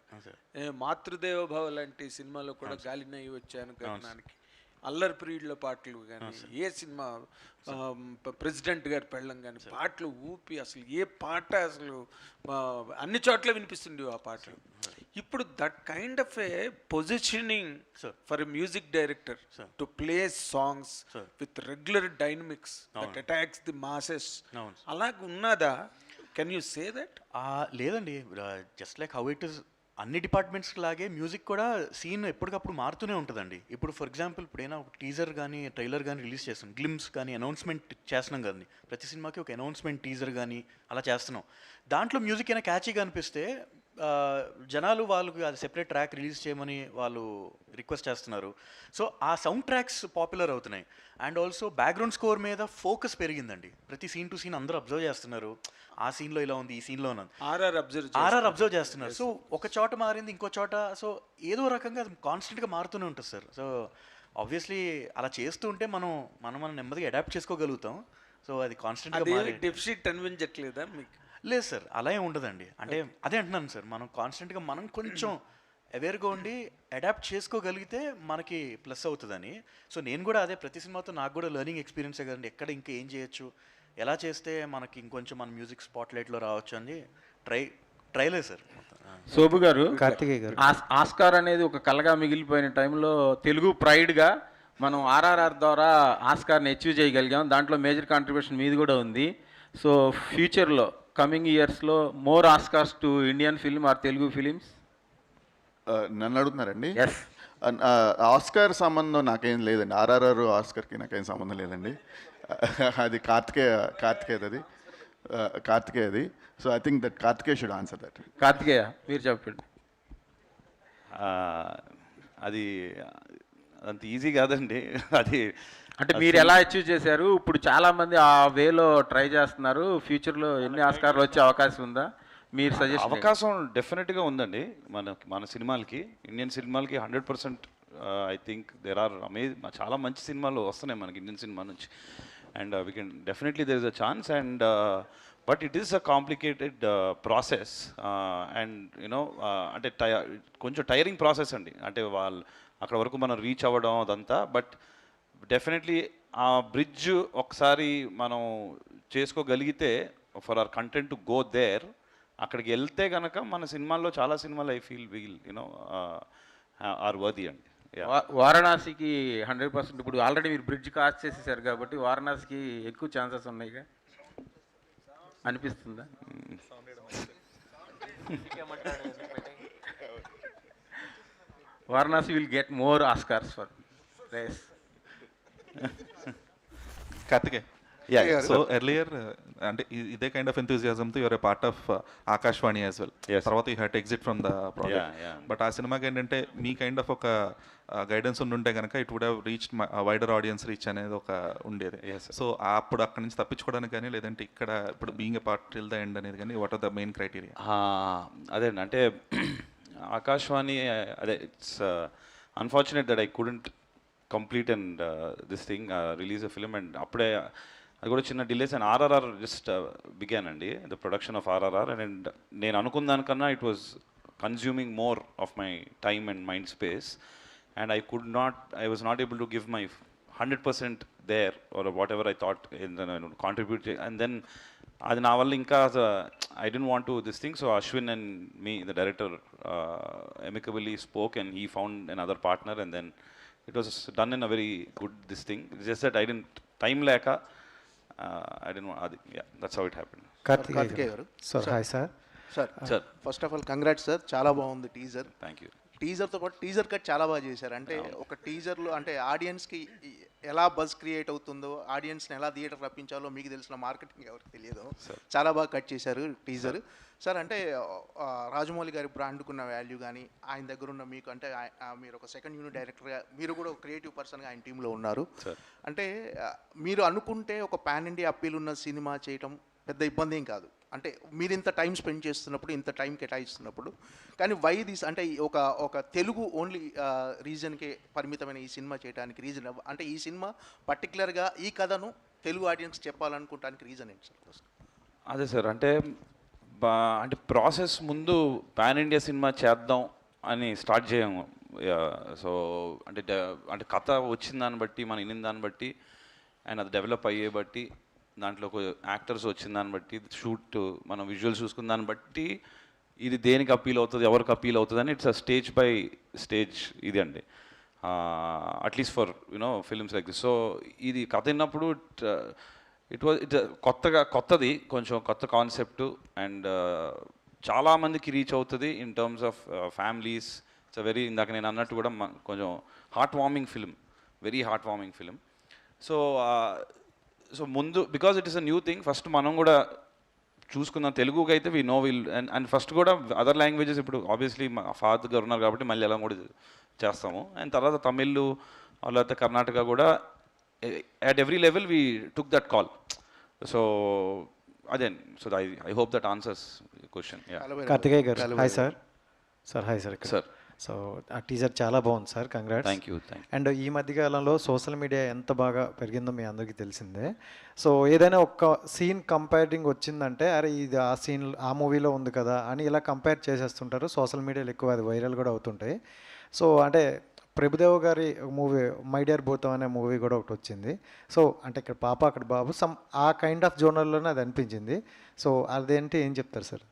మాతృదేవ భవ లాంటి సినిమాలో కూడా గాలినయ్యి వచ్చాను గగనానికి, అల్లరి ప్రియుడ్ల పాటలు కానీ, ఏ సినిమా ప్రెసిడెంట్ గారి పెళ్ళం కానీ పాటలు ఊపి అసలు ఏ పాట అసలు అన్ని చోట్ల వినిపిస్తుంది ఆ పాటలు. ఇప్పుడు that kind of a positioning for a music director to play songs with regular dynamics that attacks the masses అలాగ ఉన్నదా? Can you say that? లేదండి, just like how it is అన్ని డిపార్ట్మెంట్స్ లాగే మ్యూజిక్ కూడా సీన్ ఎప్పటికప్పుడు మారుతూనే ఉంటుందండి. ఇప్పుడు ఫర్ ఎగ్జాంపుల్ ఇప్పుడైనా ఒక టీజర్ కానీ ట్రైలర్ కానీ రిలీజ్ చేస్తాం, గ్లిమ్స్ కానీ అనౌన్స్మెంట్ చేస్తున్నాం కదండి. ప్రతి సినిమాకి ఒక అనౌన్స్మెంట్ టీజర్ కానీ అలా చేస్తున్నాం. దాంట్లో మ్యూజిక్ అయినా క్యాచీగా అనిపిస్తే జనాలు వాళ్ళకి అది సెపరేట్ ట్రాక్ రిలీజ్ చేయమని వాళ్ళు రిక్వెస్ట్ చేస్తున్నారు. సో ఆ సౌండ్ ట్రాక్స్ పాపులర్ అవుతున్నాయి. అండ్ ఆల్సో బ్యాక్గ్రౌండ్ స్కోర్ మీద ఫోకస్ పెరిగిందండి. ప్రతి సీన్ టు సీన్ అందరూ అబ్జర్వ్ చేస్తున్నారు. ఆ సీన్లో ఇలా ఉంది, ఈ సీన్లో ఉన్నది, ఆర్ఆర్ అబ్జర్వ్ చేస్తున్నారు. సో ఒక చోట మారింది, ఇంకో చోట, సో ఏదో రకంగా అది కాన్స్టెంట్గా మారుతూనే ఉంటుంది సార్. సో ఆబ్వియస్లీ అలా చేస్తూ ఉంటే మనం నెమ్మదిగా అడాప్ట్ చేసుకోగలుగుతాం. సో అది కాన్స్టెంట్గా డెఫిసిట్ అనిపించట్లేదా మీకు? లేదు సార్, అలా ఏం ఉండదండి. అంటే అదే అంటున్నాను సార్, మనం కాన్స్టెంట్గా మనం కొంచెం అవేర్గా ఉండి అడాప్ట్ చేసుకోగలిగితే మనకి ప్లస్ అవుతుందని. సో నేను కూడా అదే, ప్రతి సినిమాతో నాకు కూడా లెర్నింగ్ ఎక్స్పీరియన్సే కదండి. ఎక్కడ ఇంకా ఏం చేయొచ్చు, ఎలా చేస్తే మనకి ఇంకొంచెం మన మ్యూజిక్ స్పాట్లైట్లో రావచ్చు అని ట్రైలే సార్. శోభు గారు, కార్తికేయ గారు, ఆస్కార్ అనేది ఒక కలగా మిగిలిపోయిన టైంలో తెలుగు ప్రైడ్గా మనం ఆర్ఆర్ఆర్ ద్వారా ఆస్కార్ని అచీవ్ చేయగలిగాం. దాంట్లో మేజర్ కాంట్రిబ్యూషన్ మీది కూడా ఉంది. సో ఫ్యూచర్లో కమింగ్ ఇయర్స్లో more Oscars to Indian film or Telugu films? నన్ను అడుగుతున్నారండి? ఎస్. ఆస్కార్ సంబంధం నాకేం లేదండి. ఆర్ఆర్ఆర్ ఆస్కార్కి నాకేం సంబంధం లేదండి. అది కార్తికేయది. So I think that Karthikeya should answer that. Karthikeya, మీరు చెప్పండి. అది అంత ఈజీ కాదండి. అది అంటే మీరు ఎలా అచీవ్ చేశారు? ఇప్పుడు చాలామంది ఆ వేలో ట్రై చేస్తున్నారు. ఫ్యూచర్లో ఎన్ని ఆస్కార్లు వచ్చే అవకాశం ఉందా? మీరు సజెస్ట్ అవకాశం డెఫినెట్గా ఉందండి. మన సినిమాలకి, ఇండియన్ సినిమాలకి 100% ఐ థింక్ దేర్ ఆర్ చాలా మంచి సినిమాలు వస్తున్నాయి మనకి ఇండియన్ సినిమా నుంచి. And we can definitely there is a chance. And but it is a complicated process. And you know అంటే కొంచెం టైరింగ్ ప్రాసెస్ అండి. అంటే వాళ్ళు అక్కడ వరకు మనం రీచ్ అవ్వడం అదంతా. బట్ డెఫినెట్లీ ఆ బ్రిడ్జ్ ఒకసారి మనం చేసుకోగలిగితే for our content to go there, అక్కడికి వెళ్తే కనుక మన సినిమాల్లో చాలా సినిమాలు I feel we'll you know are worthy అండి. వారణాసికి 100% ఇప్పుడు ఆల్రెడీ మీరు బ్రిడ్జ్ కాస్ట్ చేసేసారు కాబట్టి వారణాసికి ఎక్కువ ఛాన్సెస్ ఉన్నాయిగా అనిపిస్తుందా? Varanasi will get more Oscars for race. Karthikeya, so earlier అంటే ఇదే కైండ్ ఆఫ్ ఎంతూజియాజంతో your a part of Aakashavani as well. తర్వాత you had to exit from the project. But ఆ సినిమాకి ఏంటంటే మీ కైండ్ ఆఫ్ ఒక గైడెన్స్ ఉండుంటే కనుక it would have reached wider audience reach అనేది ఒక ఉండేది. సో అప్పుడు అక్కడ నుంచి తప్పించుకోవడానికి కానీ, లేదంటే ఇక్కడ ఇప్పుడు being a part till the end అనేది కానీ, what are the main criteria? అదే అంటే ఆకాశవాణి, అదే it's unfortunate that I couldn't complete and this thing release a film. And అప్పుడే అది కూడా చిన్న delays. And RRR just began అండి, the production of RRR. And నేను అనుకున్న దానికన్నా it was consuming more of my time and mind space. And I was not able to give my 100% there or whatever I thought in the contribute. And then అది నా వల్ల ఇంకా I didn't want to this thing. So Ashwin and me, the director, amicably spoke and he found another partner, and then it was done in a very good this thing. It's just that I didn't time లేక I didn't want అది. Yeah, that's how it happened. Karthikeya గారు, sir hi sir. Sir first of all congrats sir, చాలా బాగుంది టీజర్. Thank you. టీజర్తో పాటు టీజర్ కట్ చాలా బాగా చేశారు. అంటే ఒక టీజర్లో అంటే ఆడియన్స్కి ఎలా బజ్ క్రియేట్ అవుతుందో, ఆడియన్స్ని ఎలా థియేటర్ రప్పించాలో మీకు తెలిసిన మార్కెటింగ్ ఎవరికి తెలియదు. చాలా బాగా కట్ చేశారు టీజర్. సార్ అంటే రాజమౌళి గారి బ్రాండ్కున్న వాల్యూ కానీ, ఆయన దగ్గర ఉన్న మీకు అంటే మీరు ఒక సెకండ్ యూనిట్ డైరెక్టర్గా, మీరు కూడా ఒక క్రియేటివ్ పర్సన్గా ఆయన టీంలో ఉన్నారు. అంటే మీరు అనుకుంటే ఒక పాన్ ఇండియా అప్పీల్ ఉన్న సినిమా చేయటం పెద్ద ఇబ్బంది ఏం కాదు. అంటే మీరు ఇంత టైం స్పెండ్ చేస్తున్నప్పుడు, ఇంత టైం కేటాయిస్తున్నప్పుడు, కానీ వై దిస్ అంటే ఒక తెలుగు ఓన్లీ రీజన్కే పరిమితమైన ఈ సినిమా చేయడానికి రీజన్ అంటే ఈ సినిమా పర్టికులర్గా ఈ కథను తెలుగు ఆడియన్స్ చెప్పాలనుకోవడానికి రీజన్ ఏంటి సార్? అదే సార్, అంటే ప్రాసెస్ ముందు పాన్ ఇండియా సినిమా చేద్దాం అని స్టార్ట్ చేయము. సో అంటే కథ వచ్చిన దాన్ని బట్టి, మనం వినిన దాన్ని బట్టి, అండ్ అది డెవలప్ అయ్యే బట్టి, దాంట్లో యాక్టర్స్ వచ్చిన దాన్ని బట్టి, షూట్ మనం విజువల్స్ చూసుకున్న దాన్ని బట్టి ఇది దేనికి అప్పీల్ అవుతుంది, ఎవరికి అప్పీల్ అవుతుంది అని it's a stage by stage ఇది అండి. At least for you know films like this. So ఇది కథ విన్నప్పుడు కొత్తది, కొంచెం కొత్త కాన్సెప్ట్, అండ్ చాలామందికి రీచ్ అవుతుంది in terms of families. It's very, ఇందాక నేను అన్నట్టు కూడా కొంచెం heart warming film, very heart warming film. So ముందు because it is a new thing, first మనం కూడా చూసుకున్న తెలుగుకి అయితే we know will and first కూడా అదర్ లాంగ్వేజెస్ ఇప్పుడు ఆబ్వియస్లీ మా ఫాదర్ గారు ఉన్నారు కాబట్టి మళ్ళీ ఎలా కూడా చేస్తాము. అండ్ తర్వాత తమిళ్ లేకపోతే కర్ణాటక కూడా at every level we took that call. So again, so I hope that answers the question. Yeah. Karthikeya గారు hi sir. Hi sir. Sir so ఆ టీజర్ చాలా బాగుంది sir, congrats. Thank you. And ఈ మధ్యకాలంలో సోషల్ మీడియా ఎంత బాగా పెరిగిందో మీ అందరికీ తెలిసిందే. సో ఏదైనా ఒక సీన్ కంపేరింగ్ వచ్చిందంటే అరే ఇది ఆ సీన్ ఆ మూవీలో ఉంది కదా అని ఇలా కంపేర్ చేసేస్తుంటారు. సోషల్ మీడియాలో ఎక్కువ అది వైరల్ కూడా అవుతుంటాయి. సో అంటే ప్రభుదేవ గారి మూవీ మై డియర్ భూతం అనే మూవీ కూడా ఒకటి వచ్చింది. సో అంటే ఇక్కడ పాప అక్కడ బాబు సమ్ ఆ కైండ్ ఆఫ్ జోనర్లోనే అది అనిపించింది. సో అదేంటి ఏం చెప్తారు సార్?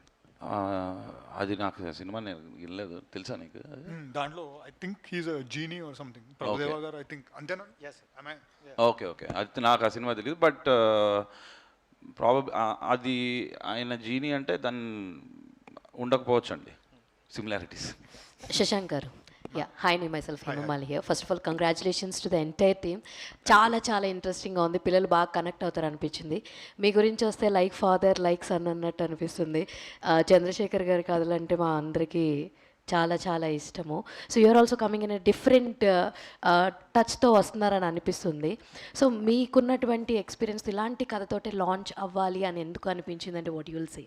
అది నాకు సినిమా నేను వెళ్ళలేదు, తెలుసా నీకు? దాంట్లో I think he's a genie or something. Prabhudeva గారు ఐ థింక్ అంతేనా? ఓకే అది నాకు ఆ సినిమా తెలియదు. బట్ అది ఆయన జీనీ అంటే దాన్ని ఉండకపోవచ్చు అండి సిమిలారిటీస్. శశాంక్ గారు, యా హాయ్, నేను myself Himamali here. First of all congratulations to the entire team. చాలా ఇంట్రెస్టింగ్గా ఉంది, పిల్లలు బాగా కనెక్ట్ అవుతారు అనిపించింది. మీ గురించి వస్తే లైక్ ఫాదర్ లైక్ సన్ అన్నట్టు అనిపిస్తుంది. చంద్రశేఖర్ గారి కథలు అంటే మా అందరికీ చాలా ఇష్టము. So you're also coming in a different టచ్తో వస్తున్నారని అనిపిస్తుంది. సో మీకున్నటువంటి ఎక్స్పీరియన్స్ ఇలాంటి కథతోటే లాంచ్ అవ్వాలి అని ఎందుకు అనిపించింది అంటే వాట్ యు విల్ సే?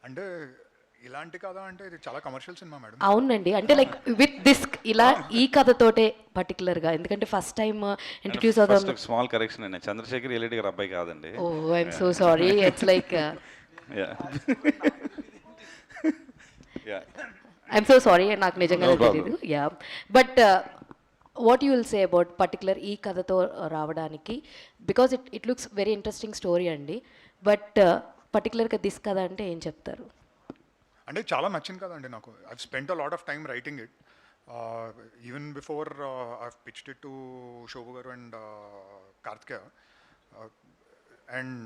అంటే ఇలాంటి కథ అంటే ఇది చాలా కమర్షియల్ సినిమా మేడం. అవునండి, అంటే లైక్ విత్ దిస్ ఇలా ఈ కథతోటే పర్టికులర్గా ఎందుకంటే ఫస్ట్ టైం ఇంట్రడ్యూస్ అవుతాం. స్మాల్ కరెక్షన్ అండి, చంద్రశేఖర్ ఎల్ఈడి గారి అబ్బాయి కాదండి. Oh I'm so sorry. It's like I'm so sorry, నాకు నిజంగా తెలియదు. Yeah but what you will say about particular ఈ కథతో రావడానికి? Because it looks very interesting story అండి. బట్ పర్టికులర్గా దిస్ కథ అంటే ఏం చెప్తారు? అంటే చాలా నచ్చింది కదండి నాకు. I've spent a lot of time writing it. Even before I've pitched it to Shobu గారు అండ్ కార్తికేయ. అండ్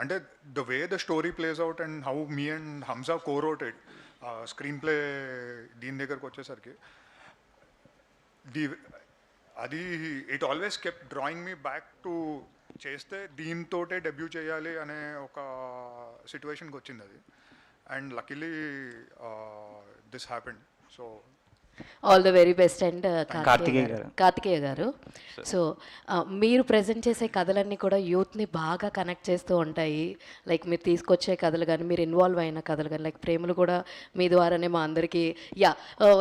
అంటే the way the story plays out and how me and Hamsa co-wrote it, screenplay దీని దగ్గరకు వచ్చేసరికి అది it always kept drawing me back to చేస్తే దీంతోటే డెబ్యూ చేయాలి అనే ఒక సిచ్యువేషన్కి వచ్చింది అది. And luckily this happened. So all the very best. And Karthikeya garu, so మీరు ప్రజెంట్ చేసే కథలన్నీ కూడా యూత్ని బాగా కనెక్ట్ చేస్తూ ఉంటాయి. లైక్ మీరు తీసుకొచ్చే కథలు కానీ మీరు ఇన్వాల్వ్ అయిన కథలు కానీ లైక్ ప్రేమలు కూడా మీ ద్వారానే మా అందరికీ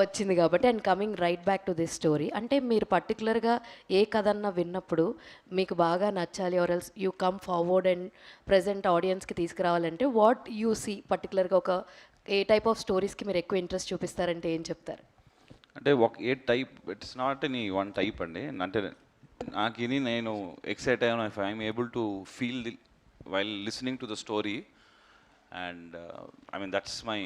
వచ్చింది కాబట్టి. And coming right back to this story, అంటే మీరు పర్టికులర్గా ఏ కథన్నా విన్నప్పుడు మీకు బాగా నచ్చాలి or else you come forward and present ఆడియన్స్కి తీసుకురావాలంటే వాట్ యూ సీ పర్టికులర్గా ఒక ఏ టైప్ ఆఫ్ స్టోరీస్కి మీరు ఎక్కువ ఇంట్రెస్ట్ చూపిస్తారంటే ఏం చెప్తారు? అంటే ఏ type, it's not any one type అండి. అంటే నాకు ఇది నేను ఎక్సైట్ అయ్యాను if I'm able to feel the while listening to the story. And I mean that's my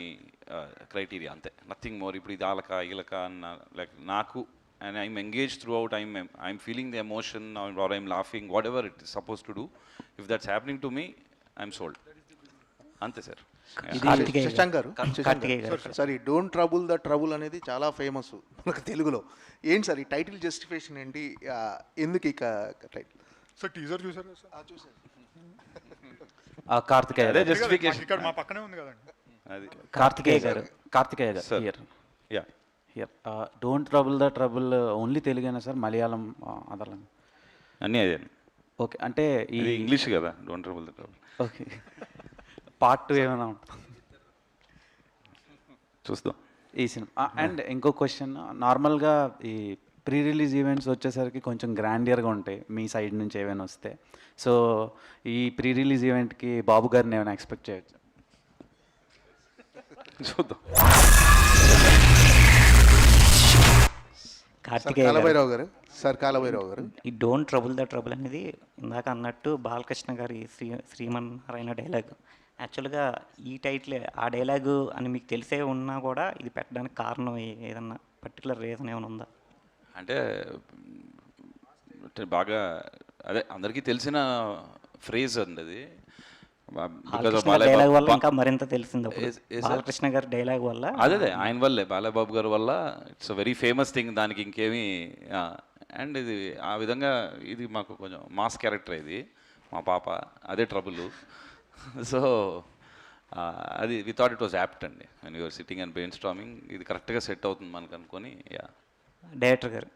criteria, అంతే, నథింగ్ మోర్. ఇప్పుడు ఇది ఈలక అన్న లైక్ నాకు and I'm engage throughout, I'm feeling the emotion or I'm laughing whatever it is suppose to do. If that's happening to me I'm sold, అంతే సార్. శశాంక్ గారు, sorry, don't trouble the trouble అనేది చాలా ఫేమస్ మనకు తెలుగులో. ఏంటి సార్ ఈ టైటిల్ జస్టిఫికేషన్ ఏంటి, ఎందుకు ఇక టైటిల్? సో టీజర్ చూసారు సార్? చూసాను. కార్తికేయ అదే జస్టిఫికేషన్ ఇక్కడ మా పక్కనే ఉంది కదండి. అది కార్తికేయ గారు here don't trouble the trouble only తెలుగేనా సార్? మలయాళం అదర్ అన్నీ అదే. ఓకే, అంటే ఈ ఇంగ్లీష్ కదా don't trouble the trouble. Okay, part 2 ఏమైనా చూస్తాం ఈ సినిమా. అండ్ ఇంకో క్వశ్చన్, నార్మల్గా ఈ ప్రీ రిలీజ్ ఈవెంట్స్ వచ్చేసరికి కొంచెం గ్రాండియర్గా ఉంటాయి మీ సైడ్ నుంచి ఏమైనా వస్తే. సో ఈ ప్రీ రిలీజ్ ఈవెంట్కి బాబు గారిని ఏమైనా ఎక్స్పెక్ట్ చేయొచ్చు? చూద్దాం. కాలభైరావు గారు, ఈ డోంట్ ట్రబుల్ ద ట్రబుల్ అనేది ఇందాక అన్నట్టు బాలకృష్ణ గారి శ్రీమన్నారాయణ డైలాగ్. యాక్చువల్గా ఈ టైటిల్ ఆ డైలాగు అని మీకు తెలిసే ఉన్నా కూడా ఇది పెట్టడానికి కారణం ఏదన్నా పర్టికులర్ రీజన్ ఏమైనా ఉందా? అంటే బాగా అదే అందరికీ తెలిసిన ఫ్రేజ్ అండి అది. డైలాగ్ వల్ల ఇంకా మరింత తెలిసింది బాలకృష్ణ గారి డైలాగ్ వల్ల. అదే ఆయన వల్లే, బాలబాబు గారి వల్ల. ఇట్స్ వెరీ ఫేమస్ థింగ్, దానికి ఇంకేమీ. అండ్ ఇది ఆ విధంగా ఇది మాకు కొంచెం మాస్ క్యారెక్టర్ ఇది. మా పాప, అదే ట్రబుల్. సో అది we thought it was apt అండి. And you're sitting and brainstorming, ఇది కరెక్ట్గా సెట్ అవుతుంది మనకు అనుకొని. యా, డైరెక్టర్ గారు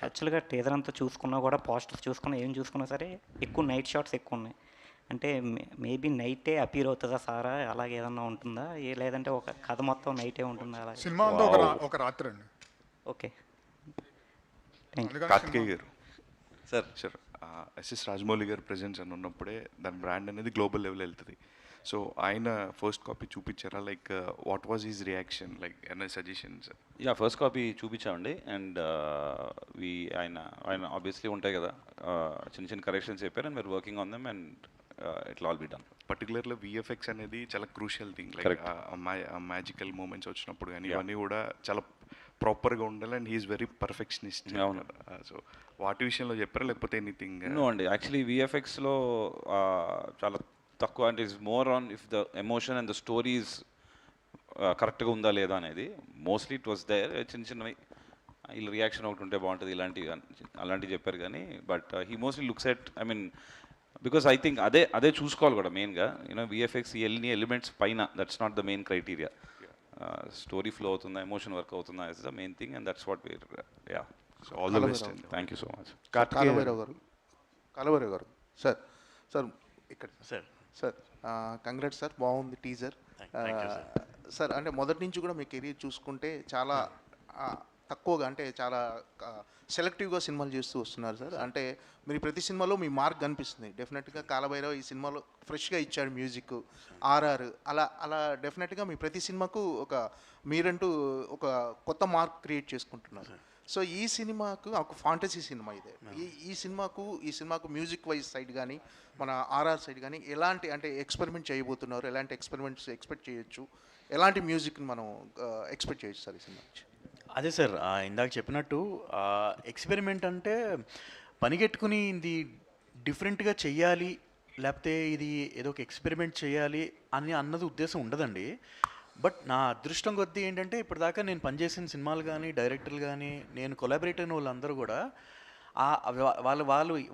యాక్చువల్గా టీజర్ అంతా చూసుకున్నా కూడా, పోస్టర్స్ చూసుకున్నా, ఏం చూసుకున్నా సరే ఎక్కువ నైట్ షాట్స్ ఎక్కువ ఉన్నాయి. అంటే మేబీ నైటే అపీర్ అవుతుందా సారా, అలాగే ఏదన్నా ఉంటుందా, లేదంటే ఒక కథ మొత్తం నైటే ఉంటుందా? అలాగే సినిమా అంతా ఒక రాత్రి అండి. Okay, thank you. కార్తికేయ గారు సార్ ఎస్ఎస్ రాజమౌళి గారు ప్రెజెన్స్ అని ఉన్నప్పుడే దాని బ్రాండ్ అనేది గ్లోబల్ లెవెల్ వెళ్తుంది. సో ఆయన ఫస్ట్ కాపీ చూపించారా? Like what was his reaction, like any suggestions? Yeah, first copy చూపించామండి. అండ్ ఆయన ఆబ్వియస్లీ ఉంటాయి కదా, చిన్న చిన్న కరెక్షన్స్ చెప్పారు. అండ్ మీరు working on them and it all be done. పర్టికులర్గా విఎఫ్ఎక్స్ అనేది చాలా crucial thing. Like magical moments వచ్చినప్పుడు కానీ ఇవన్నీ కూడా చాలా ప్రాపర్గా ఉండాలి. And he is very perfectionist. అవును. సో వాటి విషయంలో చెప్పారా లేకపోతే ఎనీథింగ్? నో అండి, యాక్చువల్లీ విఎఫ్ఎక్స్లో చాలా తక్కువ. అంటే it's more on if the emotion and the stories కరెక్ట్గా ఉందా లేదా అనేది. Mostly it was there. చిన్న చిన్నవి వీళ్ళ రియాక్షన్ ఒకటి ఉంటే బాగుంటుంది అలాంటివి చెప్పారు కానీ. But he mostly looks at, I mean because I think అదే చూసుకోవాలి కూడా మెయిన్గా. యూనో విఎఫ్ఎక్స్ ఎన్ని ఎలిమెంట్స్ పైన, that's not the main criteria. Story flow అవుతుందా, ఎమోషన్ వర్క్ అవుతుందా is the main thing. And that's what Veer. Yeah, so all the best. Thank you so much. Kal Bhairav గారు సార్ ఇక్కడ సార్ కంగ్రాట్స్ సార్, బాగుంది టీజర్ సార్. అంటే మొదటి నుంచి కూడా మీ కెరీర్ చూసుకుంటే చాలా తక్కువగా, అంటే చాలా సెలెక్టివ్గా సినిమాలు చేస్తూ వస్తున్నారు సార్. అంటే మీరు ప్రతి సినిమాలో మీ మార్క్ కనిపిస్తుంది. డెఫినెట్గా కాలభైరవ్ ఈ సినిమాలో ఫ్రెష్గా ఇచ్చాడు మ్యూజిక్, ఆర్ఆర్, అలా డెఫినెట్గా మీ ప్రతి సినిమాకు మీరంటూ ఒక కొత్త మార్క్ క్రియేట్ చేసుకుంటున్నారు. సో ఈ సినిమాకు ఒక ఫాంటసీ సినిమా ఇదే. ఈ సినిమాకు మ్యూజిక్ వైజ్ సైడ్ కానీ మన ఆర్ఆర్ సైడ్ కానీ ఎలాంటి అంటే ఎక్స్పెరిమెంట్ చేయబోతున్నారు, ఎలాంటి ఎక్స్పెరిమెంట్స్ ఎక్స్పెక్ట్ చేయొచ్చు, ఎలాంటి మ్యూజిక్ని మనం ఎక్స్పెక్ట్ చేయొచ్చు సార్ ఈ సినిమా నుంచి? అదే సార్, ఇందాక చెప్పినట్టు ఎక్స్పెరిమెంట్ అంటే పనిగట్టుకుని ఇది డిఫరెంట్గా చెయ్యాలి, లేకపోతే ఇది ఏదో ఒక ఎక్స్పెరిమెంట్ చేయాలి అని అన్నది ఉద్దేశం ఉండదండి. బట్ నా అదృష్టం కొద్దీ ఏంటంటే ఇప్పటిదాకా నేను పనిచేసిన సినిమాలు కానీ, డైరెక్టర్లు కానీ, నేను కొలాబరేట్ అయిన వాళ్ళందరూ కూడా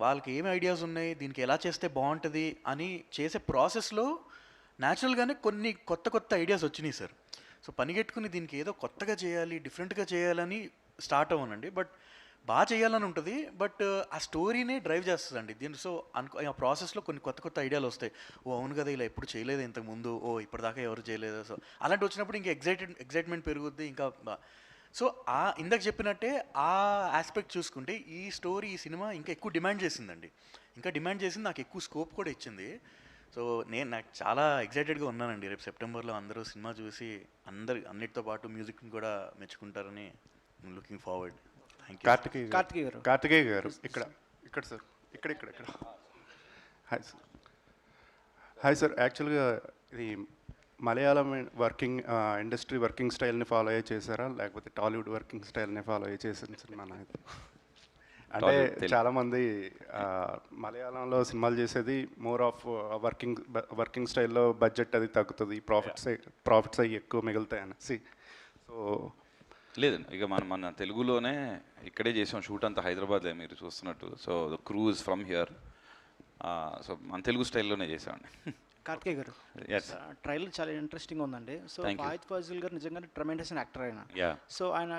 వాళ్ళకి ఏమి ఐడియాస్ ఉన్నాయి, దీనికి ఎలా చేస్తే బాగుంటుంది అని చేసే ప్రాసెస్లో న్యాచురల్గానే కొన్ని కొత్త ఐడియాస్ వచ్చినాయి సార్. సో పనిగట్టుకుని దీనికి ఏదో కొత్తగా చేయాలి, డిఫరెంట్గా చేయాలని స్టార్ట్ అవ్వనండి. బట్ బాగా చేయాలని ఉంటుంది, బట్ ఆ స్టోరీనే డ్రైవ్ చేస్తుందండి దీని. సో ఆ ప్రాసెస్లో కొన్ని కొత్త ఐడియాలు వస్తాయి. ఓ అవును కదా, ఇలా ఎప్పుడు చేయలేదు ఇంతకుముందు, ఓ ఇప్పటిదాకా ఎవరు చేయలేదు. సో అలాంటి వచ్చినప్పుడు ఇంకా ఎగ్జైట్మెంట్ పెరుగుద్ది ఇంకా. సో ఇందాక చెప్పినట్టే ఆ ఆస్పెక్ట్ చూసుకుంటే ఈ స్టోరీ, ఈ సినిమా ఇంకా ఎక్కువ డిమాండ్ చేసిందండి. ఇంకా డిమాండ్ చేసింది, నాకు ఎక్కువ స్కోప్ కూడా ఇచ్చింది. సో నాకు చాలా ఎగ్జైటెడ్గా ఉన్నానండి. రేపు సెప్టెంబర్లో అందరూ సినిమా చూసి అన్నిటితో పాటు మ్యూజిక్ని కూడా మెచ్చుకుంటారని లుకింగ్ ఫార్వర్డ్. కార్తికేయ గారు ఇక్కడ సార్, ఇక్కడ హాయ్ సార్. యాక్చువల్గా ఇది మలయాళం ఇండస్ట్రీ వర్కింగ్ స్టైల్ని ఫాలో అయ్యే చేశారా, లేకపోతే టాలీవుడ్ వర్కింగ్ స్టైల్ని ఫాలో అయ్యే చేసిన సినిమా? అంటే చాలామంది మలయాళంలో సినిమాలు చేసేది మోర్ ఆఫ్ వర్కింగ్ స్టైల్లో బడ్జెట్ అది తగ్గుతుంది, ప్రాఫిట్స్ అవి ఎక్కువ మిగులుతాయని. సో లేదండి, ఇక మన తెలుగులోనే ఇక్కడే చేసాం షూట్ అంతా, హైదరాబాద్లో మీరు చూస్తున్నట్టు. So the cruise from here. So మన తెలుగు స్టైల్లోనే చేసామండి. కార్తికేయ గారు, ట్రైలర్ చాలా ఇంట్రెస్టింగ్ ఉందండి. సో ఫాయిద్ ఫాజిల్ గారు నిజంగానే ట్రెమెండస్ యాక్టర్ ఆయన. సో ఆయన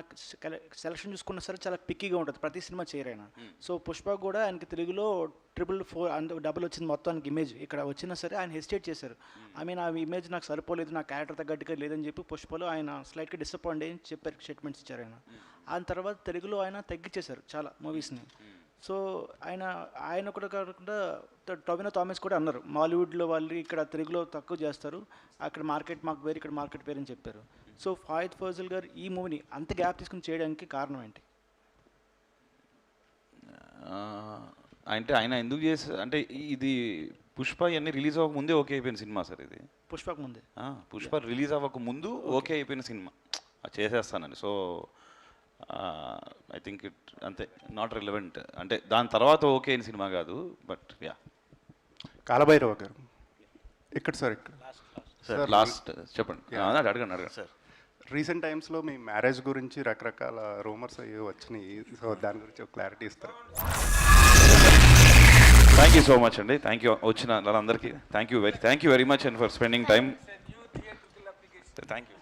సెలక్షన్ చూసుకున్నా సరే చాలా పిక్కీగా ఉంటుంది, ప్రతి సినిమా చేయరైన. సో పుష్ప కూడా ఆయనకి తెలుగులో 444 వచ్చింది మొత్తానికి ఇమేజ్. ఇక్కడ వచ్చినా సరే ఆయన హెసిటేట్ చేశారు. ఐ మీన్ ఆ ఇమేజ్ నాకు సరిపోలేదు, నా క్యారెక్టర్ తగ్గట్టుగా లేదని చెప్పి పుష్పలో ఆయన స్లైట్గా డిసప్పాయింట్ అయ్యి చెప్పారు, స్టేట్మెంట్స్ ఇచ్చారు ఆయన. ఆ తర్వాత తెలుగులో ఆయన తగ్గించేశారు చాలా మూవీస్ని. సో ఆయన కూడా కాకుండా టొవినో థామస్ కూడా అన్నారు, మాలీవుడ్లో వాళ్ళు ఇక్కడ తెలుగులో తక్కువ చేస్తారు, అక్కడ మార్కెట్ మాకు వేరు, ఇక్కడ మార్కెట్ వేరు అని చెప్పారు. సో ఫాయిద్ ఫాజిల్ గారు ఈ మూవీని అంత గ్యాప్ తీసుకుని చేయడానికి కారణం ఏంటి? అంటే ఆయన ఎందుకు చేశారు అంటే, ఇది పుష్ప ఇవన్నీ రిలీజ్ అవ్వక ముందే ఓకే అయిపోయిన సినిమా సార్ ఇది. పుష్పకు ముందే, పుష్ప రిలీజ్ అవ్వక ముందు ఓకే అయిపోయిన సినిమా, చేసేస్తానండి. సో ఐ థింక్ ఇట్ అంతే, నాట్ రిలవెంట్. అంటే దాని తర్వాత ఓకే అయిన సినిమా కాదు. బట్ యా, కాలభైరవ గారు ఇక్కడ సార్, సార్ లాస్ట్ చెప్పండి, అడగండి సార్. రీసెంట్ టైమ్స్లో మీ మ్యారేజ్ గురించి రకరకాల రూమర్స్ అయ్యి వచ్చినాయి. సో దాని గురించి ఒక క్లారిటీ ఇస్తారు? థ్యాంక్ యూ సో మచ్ అండి. థ్యాంక్ యూ వచ్చిన వాళ్ళందరికీ thank you very much and for spending time. Thank you.